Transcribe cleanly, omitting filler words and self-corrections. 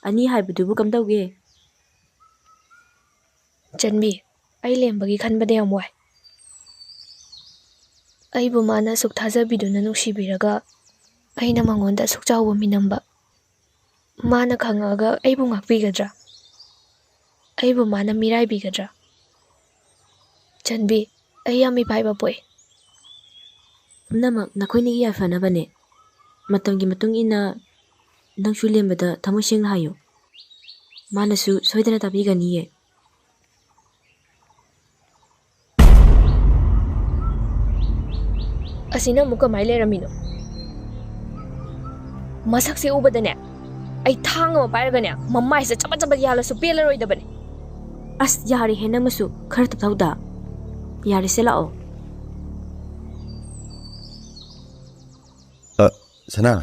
ꯑꯅꯤ ꯍꯥꯏꯕꯗꯨꯕꯨ ꯀꯝꯗꯧꯒꯦ? ꯆꯟꯕꯤ, ꯑꯩ ꯂꯦꯝꯕꯒꯤ ꯈꯟꯕꯗ ꯌꯥꯝ ꯋꯥꯏ. ꯑꯩꯕꯨ ꯃꯥꯅ ꯑꯁꯨꯛ ꯊꯥꯖꯕꯤꯗꯨꯅ ꯅꯨꯡꯁꯤꯕꯤꯔꯒ ꯑꯩꯅ ꯃꯉꯣꯟꯗ ꯑꯁꯨꯛ ꯆꯥꯎꯕ ꯃꯤꯅꯝꯕ. ꯃꯥꯅ ꯈꯪꯉꯛꯑꯒ ꯑꯩꯕꯨ ꯉꯥꯛꯄꯤꯒꯗ꯭ꯔꯥ? ꯑꯩꯕꯨ ꯃꯥꯅ ꯃꯤꯔꯥꯏꯕꯤꯒꯗ꯭ꯔꯥ? ꯆꯟꯕꯤ, ꯑꯩ ꯌꯥꯝ ꯏꯄꯥꯏꯕ ꯄꯣꯛꯏ. ꯄꯨꯝꯅꯃꯛ ꯅꯈꯣꯏꯅꯤꯒꯤ ꯌꯥꯏꯐꯅꯕꯅꯦ. ꯃꯇꯝꯒꯤ ꯃꯇꯨꯡ ꯏꯟꯅ ꯅꯪꯁꯨ ꯂꯦꯝꯕꯗ ꯊꯃꯣꯏ ꯁꯦꯡꯅ ꯍꯥꯏꯌꯨ. ꯃꯥꯅꯁꯨ ꯁꯣꯏꯗꯅ ꯇꯥꯕꯤꯒꯅꯤꯌꯦ. ꯑꯁꯤꯅ ꯑꯃꯨꯛ ꯀꯃꯥꯏ ꯂꯩꯔꯝꯃꯤꯅꯣ? ꯃꯁꯛꯁꯦ ꯎꯕꯗꯅꯦ ꯑꯩ ꯊꯥꯡ ꯑꯃ ꯄꯥꯏꯔꯒꯅꯦ ꯃꯃꯥꯏꯁꯦ ꯆꯕꯠ ꯆꯕꯠ ꯌꯥꯜꯂꯁꯨ ꯄꯦꯜꯂꯔꯣꯏꯗꯕꯅꯦ. ꯑꯁ ꯌꯥꯔꯦꯍꯦ ꯅꯪꯃꯁꯨ ꯈꯔ ꯇꯞꯊꯧꯗ. ꯌꯥꯔꯦꯁꯦ ꯂꯥꯛꯑꯣ. ꯁꯅꯥ